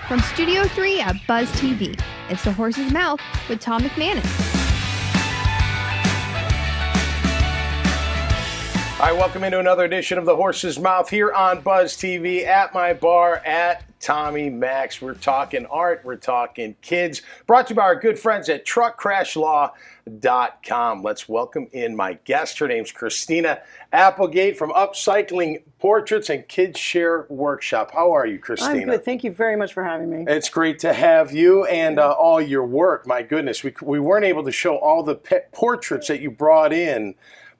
From Studio 3 at Buzz TV, it's The Horse's Mouth with Tom McManus. Hi, welcome into another edition of The Horse's Mouth here on Buzz TV at my bar at Tommy Max. We're talking art, we're talking kids, brought to you by our good friends at truckcrashlaw.com. Let's welcome in my guest. Her name's Christina Applegate from Upcycling Portraits and Kids Share Workshop. How are you, Christina? I'm good. Thank you very much for having me. It's great to have you and all your work. My goodness, we weren't able to show all the portraits that you brought in,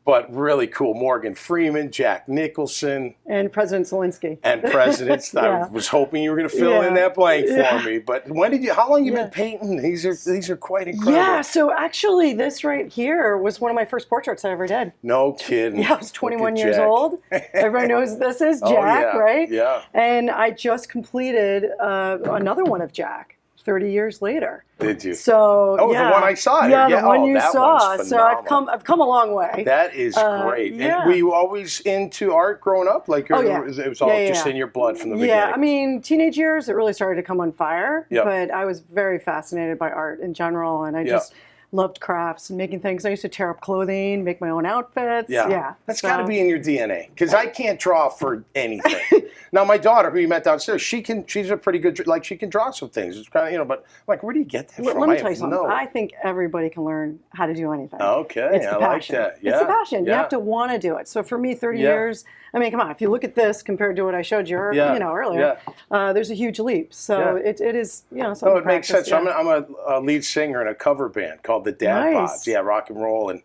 but really cool. Morgan Freeman, Jack Nicholson. And President Zelensky. And presidents. Yeah. I was hoping you were going to fill in that blank for me. But how long have you been painting? These are quite incredible. Yeah, so actually this right here was one of my first portraits I ever did. No kidding. Yeah, I was 21 years old. Everyone knows this is Jack, right? Yeah. And I just completed another one of Jack 30 years later. Did you? So the one I saw. Yeah, the one you saw. So I've come a long way. That is great. Yeah. And were you always into art growing up? Like it was all just in your blood from the beginning? Yeah, I mean, teenage years, it really started to come on fire. Yep. But I was very fascinated by art in general, and I just loved crafts and making things. I used to tear up clothing, make my own outfits. Yeah. That's got to be in your DNA, because I can't draw for anything. Now, my daughter, who you met downstairs, she's a pretty good, she can draw some things. It's kind of, but like, where do you get that from? Let me tell you something. I think everybody can learn how to do anything. Okay, it's the passion. Like that. Yeah. It's the passion. You have to want to do it. So for me, 30 years, I mean, come on, if you look at this compared to what I showed you, earlier, there's a huge leap. So it is, something it makes sense. So I'm a lead singer in a cover band called the Dad Pods. Yeah, rock and roll, and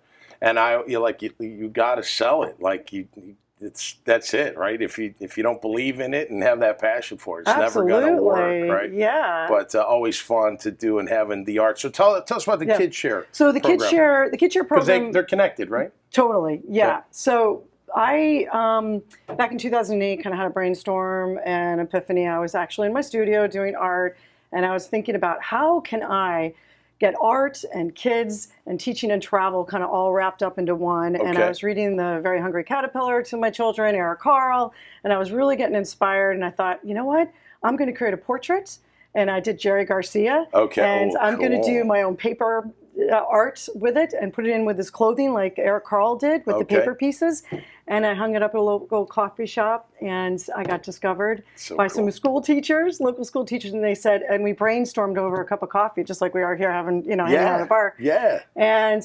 you got to sell it. Like that's it, right? If you don't believe in it and have that passion for it, it's never going to work, right? Yeah. But always fun to do and having the art. So tell us about the Kids Share. So the Kids Share program, because they're connected, right? Totally. Yeah. So I back in 2008 kind of had a brainstorm and epiphany. I was actually in my studio doing art, and I was thinking about how can I get art and kids and teaching and travel kind of all wrapped up into one. Okay. And I was reading The Very Hungry Caterpillar to my children, Eric Carle, and I was really getting inspired. And I thought, you know what? I'm going to create a portrait. And I did Jerry Garcia. Okay. And I'm going to do my own paper art with it and put it in with his clothing like Eric Carle did with the paper pieces. And I hung it up at a local coffee shop, and I got discovered by some local school teachers, and they said, and we brainstormed over a cup of coffee, just like we are here having, hanging out at a bar. Yeah. And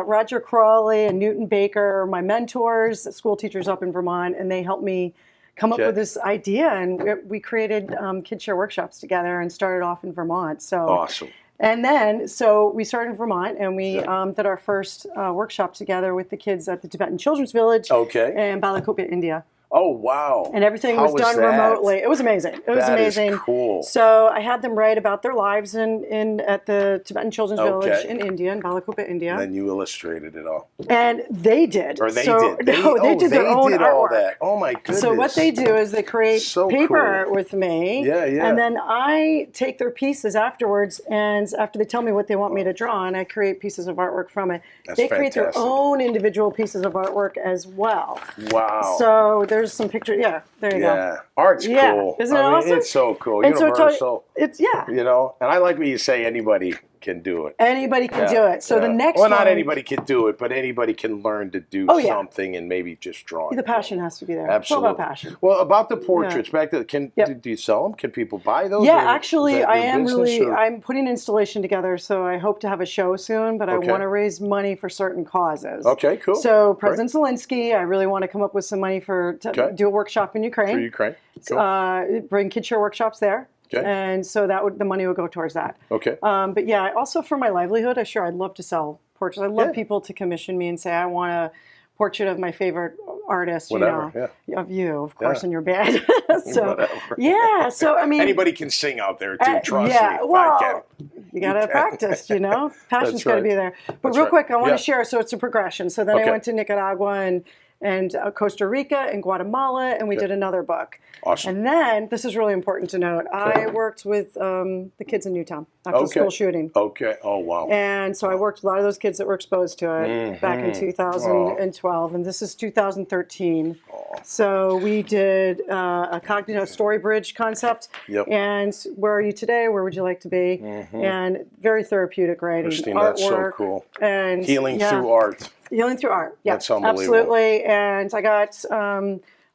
Roger Crawley and Newton Baker, my mentors, school teachers up in Vermont, and they helped me come up with this idea, and we created Kids Share Workshops together and started off in Vermont. So awesome. And then, so we started in Vermont, and we did our first workshop together with the kids at the Tibetan Children's Village in Balakopia, India. Oh, wow. And everything was done remotely. It was amazing. It was amazing. That is cool. So I had them write about their lives at the Tibetan Children's Village in India, in Balakopia, India. And then you illustrated it all. And they did. Or they did. They did their own artwork. All that. Oh, my goodness. So what they do is they create paper art with me. Yeah. And then I take their pieces afterwards, and after they tell me what they want me to draw, and I create pieces of artwork from it. They create their own individual pieces of artworurt as well. Wow. So there's some pictures. Yeah, there you go. Yeah, art's cool. Isn't it awesome? It's so cool. And Universal. So and I like when you say anybody can do it. Anybody can do it. So the next well, not one, anybody can do it, but anybody can learn to do something and maybe just draw. The passion has to be there. Absolutely. It's all about passion. Well, about the portraits, back to do you sell them? Can people buy those? Yeah, actually, I am or? I'm putting an installation together, so I hope to have a show soon, but I want to raise money for certain causes. Okay, cool. So President Zelensky, I really want to come up with some money to do a workshop in Ukraine. For Ukraine. Cool. Bring kid share workshops there. Okay. And so the money would go towards that. Okay. But yeah, also for my livelihood, I'd love to sell portraits. I love people to commission me and say, I want a portrait of my favorite artist, Whatever, of you, of course, in your bed. So, Whatever. so I mean, anybody can sing out there too. Trust me. Well, you got to practice. Passion's got to be there. But real quick, I want to share. So it's a progression. So then I went to Nicaragua and Costa Rica and Guatemala, and we did another book. Awesome. And then, this is really important to note, I worked with the kids in Newtown after the school shooting. Okay. Oh, wow. And so I worked with a lot of those kids that were exposed to it back in 2012, and this is 2013. So we did a cognitive story bridge concept. Yep. And where are you today? Where would you like to be? And very therapeutic writing. Christine, artwork, that's so cool. And healing through art. Healing through art. Yeah, that's unbelievable. Absolutely. And I got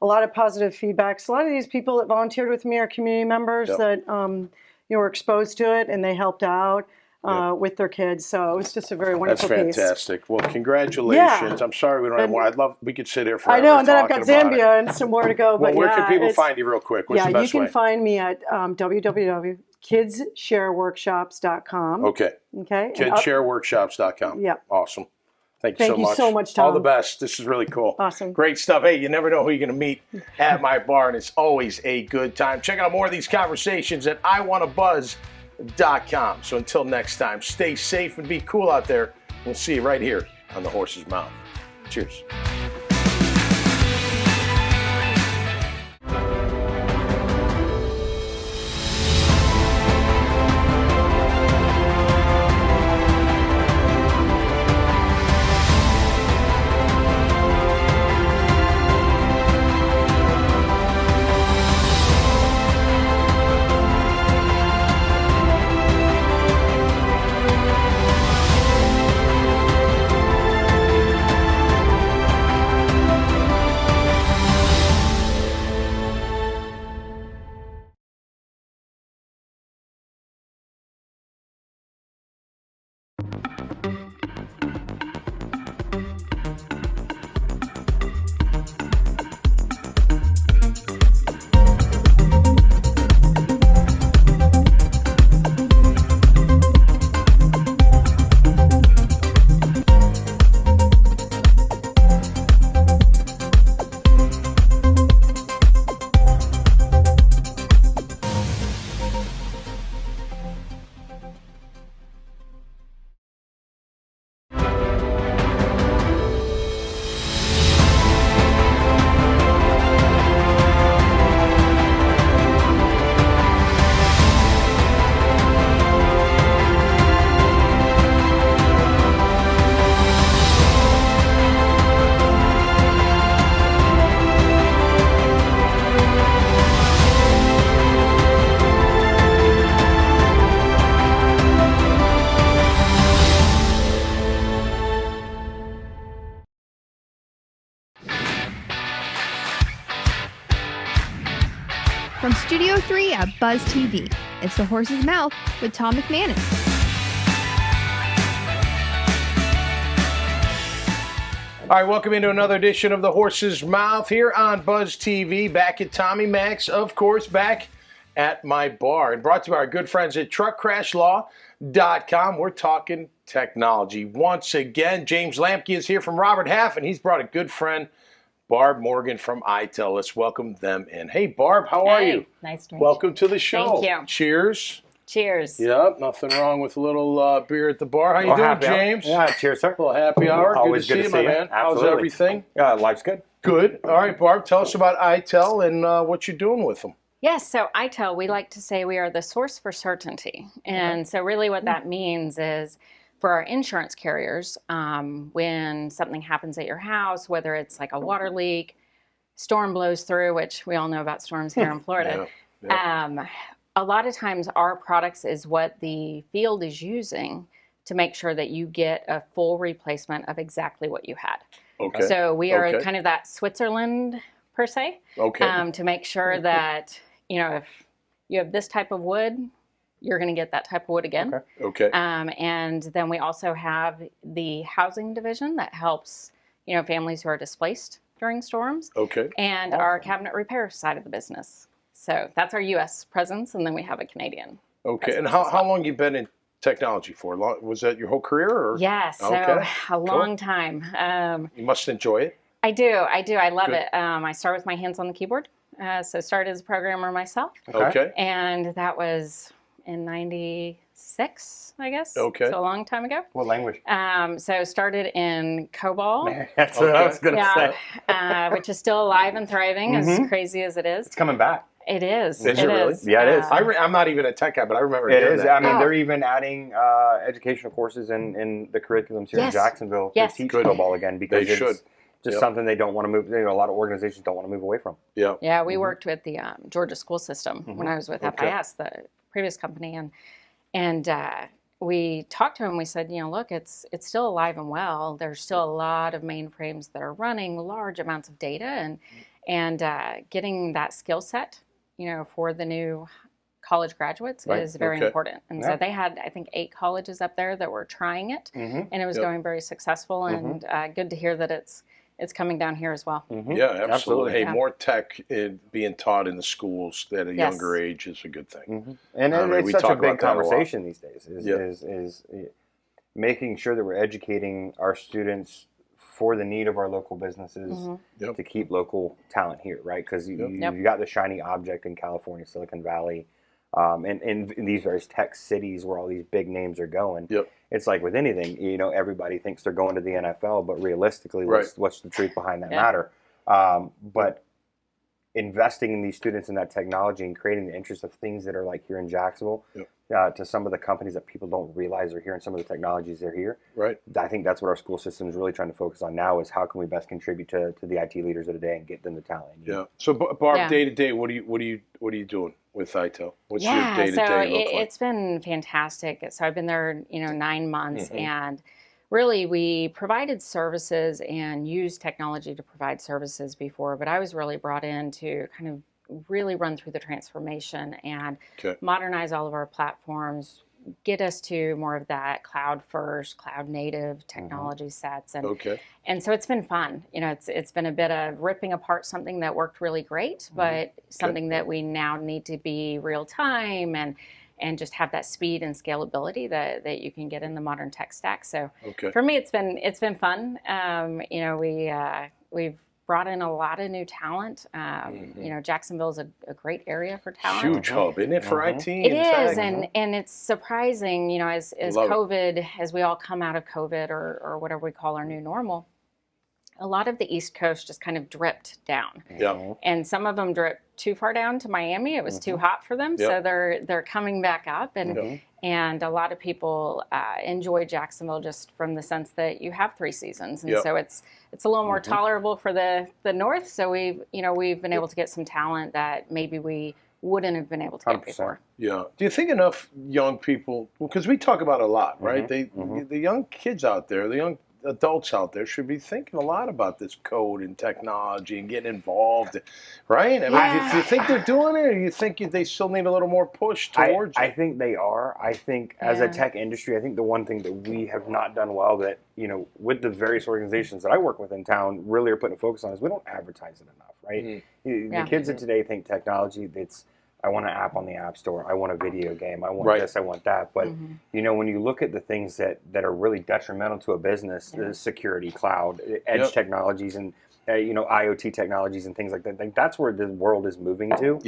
a lot of positive feedback. So a lot of these people that volunteered with me are community members that were exposed to it, and they helped out with their kids. So it was just a very wonderful piece. That's fantastic. Well, congratulations. I'm sorry we don't have more. We could sit here forever. I know, and then I've got Zambia and some more to go. Well, but where can people find you real quick? What's the best you way? can find me at www.kidsshareworkshops.com. Okay. Kidsshareworkshops.com. Yeah. Awesome. Thank you so much, Tom. All the best. This is really cool. Awesome. Great stuff. Hey, you never know who you're going to meet at my bar, and it's always a good time. Check out more of these conversations at iwannabuzz.com. So until next time, stay safe and be cool out there. We'll see you right here on The Horse's Mouth. Cheers. From Studio 3 at Buzz TV, it's The Horse's Mouth with Tom McManus. All right, welcome into another edition of The Horse's Mouth here on Buzz TV. Back at Tommy Max, of course, back at my bar. And brought to you by our good friends at truckcrashlaw.com. We're talking technology. Once again, James Lamke is here from Robert Half, and he's brought a good friend, Barb Morgan from ITEL. Let's welcome them in. Hey, Barb, how are you? Nice to meet you. Welcome to the show. Thank you. Cheers. Cheers. Yep, nothing wrong with a little beer at the bar. How you doing, James? Yeah, cheers, sir. A little happy hour. Always good to see you, my man. Absolutely. How's everything? Life's good. Good. All right, Barb, tell us about ITEL and what you're doing with them. Yes, so ITEL, we like to say we are the source for certainty. And so really what that means is for our insurance carriers, when something happens at your house, whether it's like a water leak, storm blows through, which we all know about storms here in Florida. Yeah. a lot of times our products is what the field is using to make sure that you get a full replacement of exactly what you had. Okay. So we are kind of that Switzerland per se, to make sure that, if you have this type of wood, you're going to get that type of wood again. Okay. And then we also have the housing division that helps, families who are displaced during storms. Okay. And our cabinet repair side of the business. So that's our U.S. presence, and then we have a Canadian. Okay. And how long you been in technology for? Was that your whole career? Or? Yes, so a long time. You must enjoy it. I do. I love it. I start with my hands on the keyboard. So started as a programmer myself. Okay. And that was in 96, I guess. Okay. So a long time ago. What language? So started in COBOL. That's what I was going to say. Which is still alive and thriving, as crazy as it is. It's coming back. It is. Is it really? Yeah, it is. I'm not even a tech guy, but I remember It is. that. I mean, they're even adding educational courses in the curriculums here in Jacksonville to teach COBOL again, because it's just something they don't want to move. A lot of organizations don't want to move away from. Yeah. Yeah, we worked with the Georgia school system when I was with FIS, the previous company, and we talked to them. We said, look, it's still alive and well. There's still a lot of mainframes that are running large amounts of data, and getting that skill set, for the new college graduates is very important. And so they had, I think, 8 colleges up there that were trying it, and it was going very successful. And good to hear that it's coming down here as well. Yeah, absolutely. Hey, more tech being taught in the schools at a younger age is a good thing. And it's such a big conversation these days. Is making sure that we're educating our students for the need of our local businesses to keep local talent here, right? Because you got the shiny object in California, Silicon Valley, and in these various tech cities where all these big names are going. It's like with anything, everybody thinks they're going to the NFL, but realistically, what's the truth behind that matter? But investing in these students in that technology and creating the interest of things that are like here in Jacksonville, to some of the companies that people don't realize are here and some of the technologies that are here. Right. I think that's what our school system is really trying to focus on now, is how can we best contribute to the IT leaders of the day and get them the talent. Yeah. So Barb, day to day, what are you doing with ITEL? What's your day to day look like? It's been fantastic. So I've been there, 9 months, and really we provided services and used technology to provide services before, but I was really brought in to kind of really run through the transformation and modernize all of our platforms, get us to more of that cloud first, cloud native technology sets. And so it's been fun. It's been a bit of ripping apart something that worked really great, but something that we now need to be real time and just have that speed and scalability that you can get in the modern tech stack. So for me, it's been fun. We've brought in a lot of new talent. Jacksonville's a great area for talent. Huge hub, isn't it, for IT? It is, and it's surprising, as COVID, as we all come out of COVID or whatever we call our new normal, a lot of the East Coast just kind of dripped down. And some of them dripped too far down to Miami. It was too hot for them, so they're coming back up. And a lot of people enjoy Jacksonville just from the sense that you have 3 seasons, and so it's a little more tolerable for the North. So we've been able to get some talent that maybe we wouldn't have been able to get before. Yeah. Do you think enough young people? Because we talk about it a lot, right? The young kids out there, the young adults out there should be thinking a lot about this code and technology and getting involved, right? I mean, do you think they're doing it, or do you think they still need a little more push towards it? I think they are. I think as a tech industry, I think the one thing that we have not done well that, with the various organizations that I work with in town really are putting a focus on is we don't advertise it enough, right? The kids of today think technology, I want an app on the App Store. I want a video game. I want this. I want that. But when you look at the things that are really detrimental to a business, security, cloud, edge technologies, and IoT technologies and things like that, that's where the world is moving to.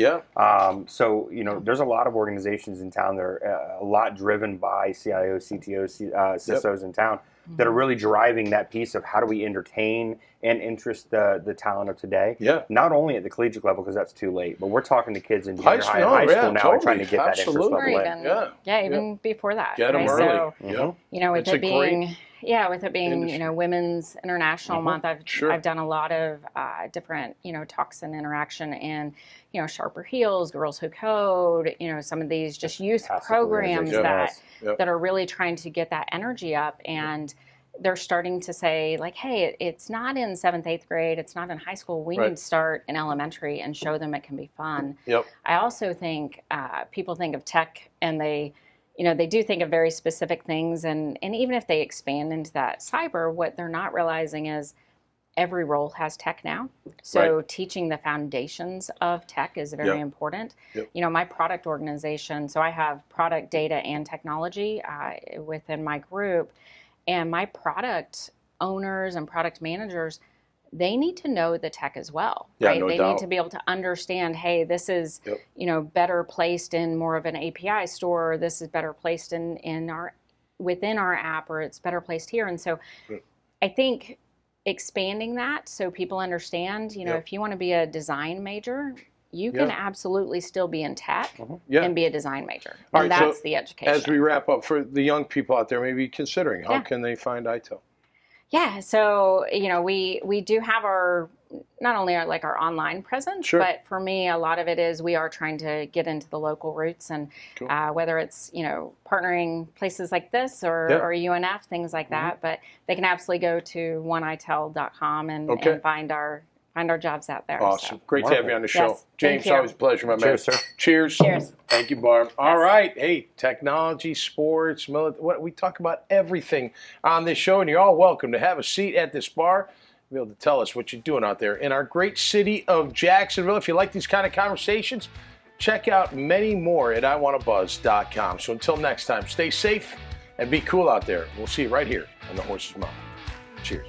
So there's a lot of organizations in town that are a lot driven by CIOs, CTOs, CISOs in town that are really driving that piece of how do we entertain and interest the talent of today. Not only at the collegiate level, because that's too late, but we're talking to kids in junior high and high school now and trying to get that interest level in. Even before that. Get them early. So, with it being yeah, with it being, Women's International Month, I've done a lot of different, toxin interaction and, Sharper Heels, Girls Who Code, some of these just youth programs that are really trying to get that energy up. And they're starting to say, like, hey, it's not in 7th, 8th grade. It's not in high school. We need to start in elementary and show them it can be fun. Yep. I also think people think of tech and they do think of very specific things. And even if they expand into that cyber, what they're not realizing is every role has tech now. So teaching the foundations of tech is very important. Yep. My product organization, so I have product, data, and technology within my group. And my product owners and product managers, they need to know the tech as well, right? No they doubt. need to be able to understand, hey, this is, better placed in more of an API store, or this is better placed within our app, or it's better placed here. And so I think expanding that so people understand, if you want to be a design major, you can absolutely still be in tech and be a design major. And that's the education. As we wrap up, for the young people out there maybe considering, how can they find ITIL? Yeah, so, we do have not only our online presence, but for me, a lot of it is we are trying to get into the local roots, and whether it's, partnering places like this or UNF, things like that. But they can absolutely go to oneitel.com and find our jobs out there. Awesome. So. Great to have you on the show. Yes, James, always a pleasure, my man. Cheers, sir. Cheers. Cheers. Thank you, Barb. All right. Hey, technology, sports, we talk about everything on this show, and you're all welcome to have a seat at this bar, be able to tell us what you're doing out there in our great city of Jacksonville. If you like these kind of conversations, check out many more at iwantabuzz.com. So until next time, stay safe and be cool out there. We'll see you right here on the Horse's Mouth. Cheers.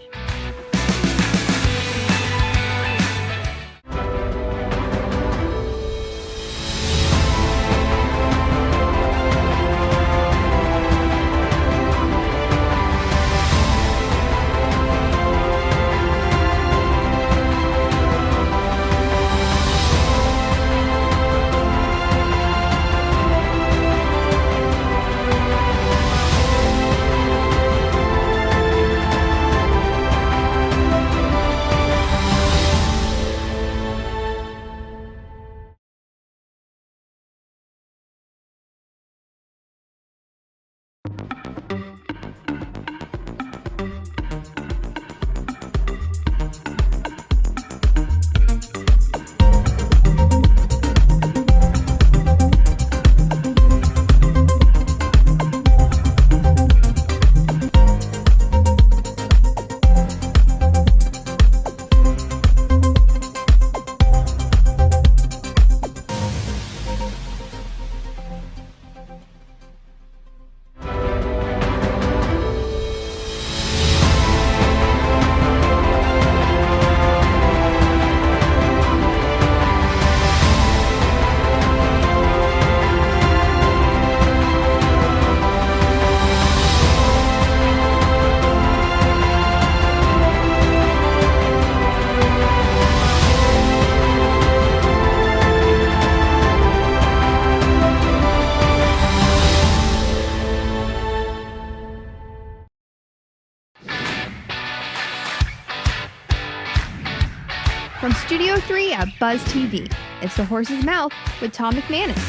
From Studio 3 at Buzz TV, it's The Horse's Mouth with Tom McManus.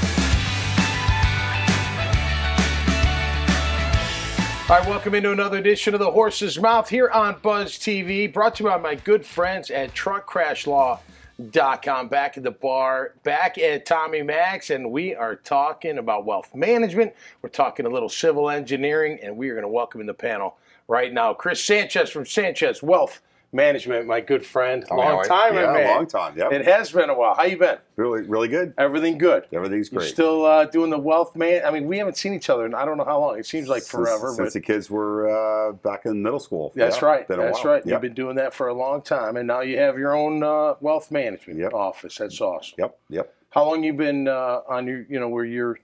All right, welcome into another edition of The Horse's Mouth here on Buzz TV, brought to you by my good friends at TruckCrashLaw.com. Back at the bar, back at Tommy Max, and we are talking about wealth management. We're talking a little civil engineering, and we are going to welcome in the panel right now Chris Sanchez from Sanchez Wealth Management, my good friend. Long time, yeah, man. Long time, yeah. It has been a while. How you been? Really good. Everything good? Everything's great. You're still doing the wealth man? I mean, we haven't seen each other in I don't know how long. It seems like forever. Since the kids were back in middle school. That's right. Been a That's while. right. You've been doing that for a long time, and now you have your own wealth management office. That's awesome. Yep. How long you been on your, where you're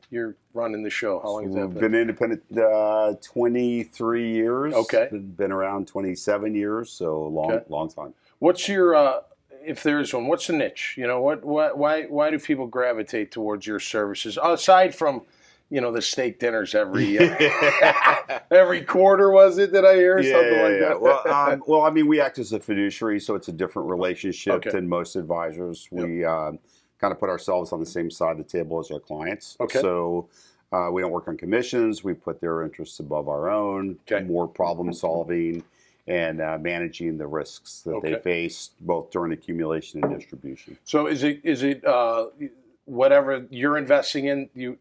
running the show? How long has that been? Been independent 23 years. Okay. Been around 27 years, so long time. What's your, if there is one, what's the niche? Why do people gravitate towards your services? Aside from, the steak dinners every every quarter, was it? Did I hear something like that? Well, I mean, we act as a fiduciary, so it's a different relationship than most advisors. Yep. We kind of put ourselves on the same side of the table as our clients. Okay. So we don't work on commissions. We put their interests above our own. Okay. More problem solving and managing the risks that they face, both during accumulation and distribution. So is it whatever you're investing in,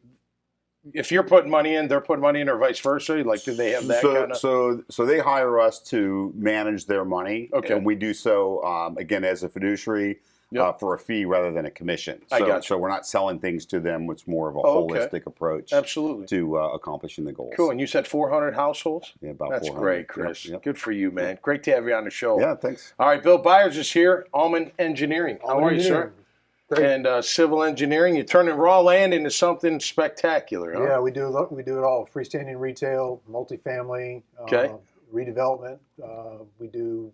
if you're putting money in, they're putting money in, or vice versa? Like, do they have that kind of? So they hire us to manage their money, and we do so again as a fiduciary for a fee rather than a commission. So, I got you. So we're not selling things to them. It's more of a holistic approach, absolutely, to accomplishing the goals. Cool. And you said 400 households? Yeah, about That's 400. great, Chris. Yep. Good for you, man. Great to have you on the show. Yeah, thanks. All right, Bill Byers is here, Allman Engineering. How are you, sir? Great. And civil engineering. You're turning raw land into something spectacular, huh? Yeah, we do it all. Freestanding retail, multifamily, redevelopment. We do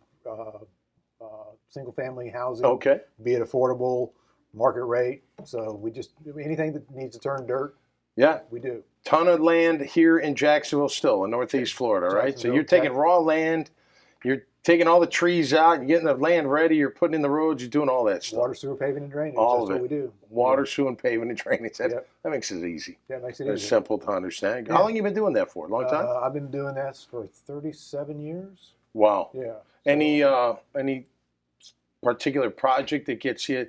single-family housing. Okay. Be it affordable, market rate. So we just anything that needs to turn dirt. Yeah. We do. Ton of land here in Jacksonville still, in Northeast Florida, right? So you're taking raw land, you're taking all the trees out, you're getting the land ready, you're putting in the roads, you're doing all that stuff. Water, sewer, paving, and drainage. All That's of it. what we do. Water, sewer, and paving and drainage. That makes it easy. Yeah, it makes it It's easy. simple to understand. Yeah. How long have you been doing that for? A long time? I've been doing this for 37 years. Wow. Yeah. So, any particular project that gets you,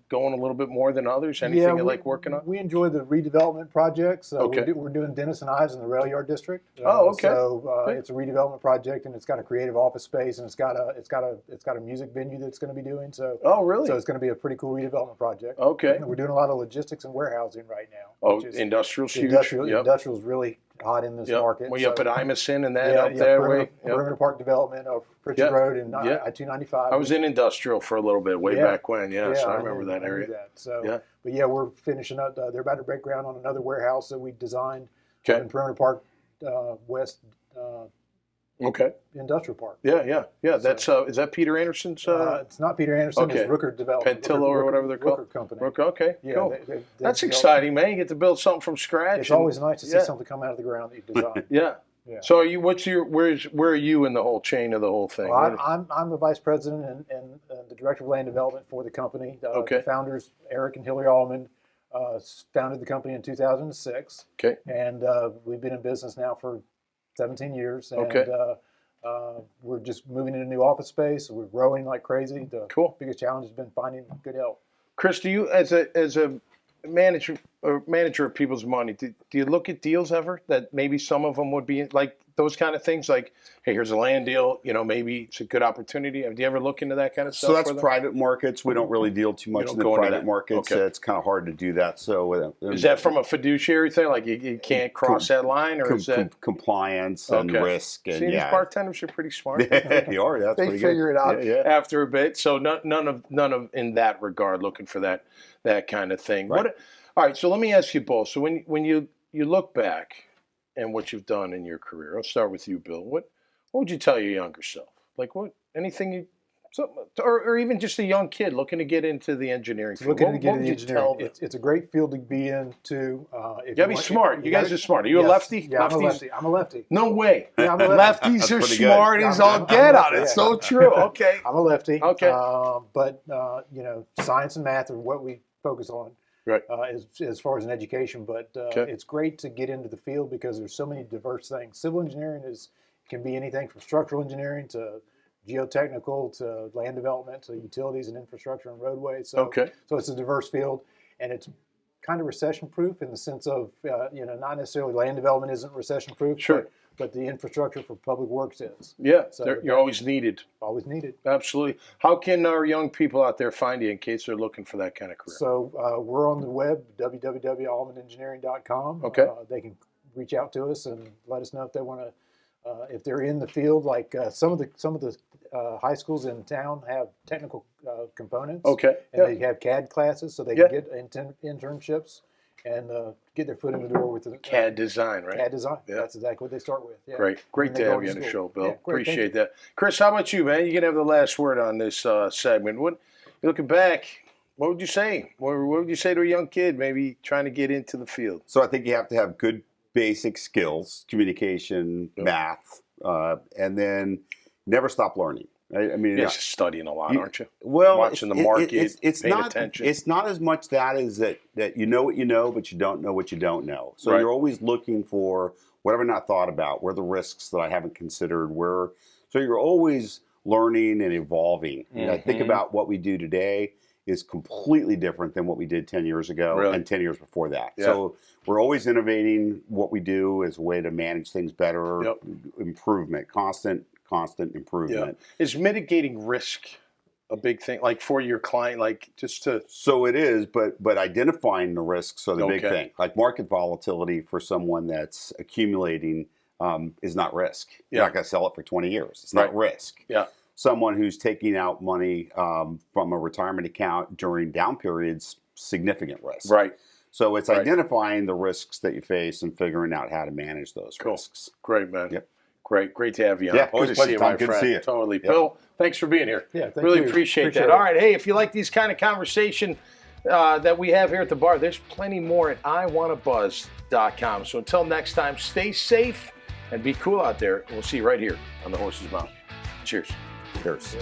going a little bit more than others? Anything you like working on? We enjoy the redevelopment projects. Okay. We're doing Dennis and Ives in the Rail Yard District. Okay. So it's a redevelopment project, and it's got a creative office space, and it's got a music venue that's going to be doing. So. Oh, really? So it's going to be a pretty cool redevelopment project. Okay. And we're doing a lot of logistics and warehousing right now. Oh, industrial's huge. Industrial's really hot in this market. Well, you up at Imus and that up there. way. Perimeter Park development of Pritchard Road and I-295. I was in industrial for a little bit way back when. Yeah, so I remember that area. But we're finishing up. They're about to break ground on another warehouse that we designed in Perimeter Park West Industrial Park. Yeah. That's is that Peter Anderson's? It's not Peter Anderson. It's Rooker Development. Pentillo or whatever they're called. Rooker Company. Okay. Yeah, cool. That's exciting, man. You get to build something from scratch. It's always nice to see something come out of the ground that you designed. Yeah. So where are you in the whole chain of the whole thing? Well, I'm the vice president and the director of land development for the company. The founders, Eric and Hillary Allman, founded the company in 2006. Okay. And we've been in business now for 17 years. And, we're just moving into new office space. We're growing like crazy. The biggest challenge has been finding good help. Chris, do you, as a manager of people's money, do you look at deals ever that maybe some of them would be like those kind of things? Like, hey, here's a land deal. Maybe it's a good opportunity. Do you ever look into that kind of stuff? So that's private markets. We don't really deal too much in the private markets. It's kind of hard to do that. So is that from a fiduciary thing? Like you can't cross that line, or is that compliance and risk? And these bartenders are pretty smart. They are. That's they pretty figure good. it out after a bit. So none of in that regard looking for that kind of thing. Right. All right. So let me ask you both. So when you look back and what you've done in your career, I'll start with you, Bill. What would you tell your younger self? Like or even just a young kid looking to get into the engineering field? It's a great field to be in, too. You gotta be smart. You guys are smart. Are you a lefty? Yeah, I'm a lefty. No way. Yeah, I'm a lefty. Lefties are smart as all get out. It's so true. Okay. I'm a lefty. Okay. But science and math are what we focus on. Right. As far as an education, but it's great to get into the field because there's so many diverse things. Civil engineering can be anything from structural engineering to geotechnical to land development to utilities and infrastructure and roadways. So it's a diverse field, and it's kind of recession-proof in the sense of not necessarily land development isn't recession-proof. Sure. But the infrastructure for public works is. Yeah, so you're always needed. Always needed. Absolutely. How can our young people out there find you in case they're looking for that kind of career? So we're on the web, www.allmanengineering.com. Okay. They can reach out to us and let us know if they want to, if they're in the field. Like some of the high schools in town have technical components. Okay. And they have CAD classes, so they can get internships and get their foot in the door with the CAD design, right? CAD design. Yeah. That's exactly what they start with. Yeah. Great to have you on the show, Bill. Yeah, appreciate that. Chris, how about you, man? You can have the last word on this segment. What, looking back, What would you say? What would you say to a young kid maybe trying to get into the field? So I think you have to have good basic skills, communication, math, and then never stop learning. I mean, you're just studying a lot, aren't you? Well, watching the market, it's paying not, attention. It's not as much that is that you know what you know, but you don't know what you don't know. So you're always looking for what have I not thought about, where are the risks that I haven't considered, so you're always learning and evolving. And I think about what we do today is completely different than what we did 10 years ago and 10 years before that. Yeah. So we're always innovating what we do as a way to manage things better, improvement, constant improvement. Yeah. Is mitigating risk a big thing, like for your client, like just to? So it is, but identifying the risks are the big thing. Like market volatility for someone that's accumulating is not risk. You're not going to sell it for 20 years. It's not risk. Yeah. Someone who's taking out money from a retirement account during down periods, significant risk. Right. So it's identifying the risks that you face and figuring out how to manage those risks. Great, man. Yep. Great to have you on. Yeah, good to see you, my friend. Good to see you. Totally. Yep. Bill, thanks for being here. Yeah, really appreciate that. All right, hey, if you like these kind of conversation that we have here at the bar, there's plenty more at iwannabuzz.com. So until next time, stay safe and be cool out there. We'll see you right here on the Horse's Mouth. Cheers. Cheers.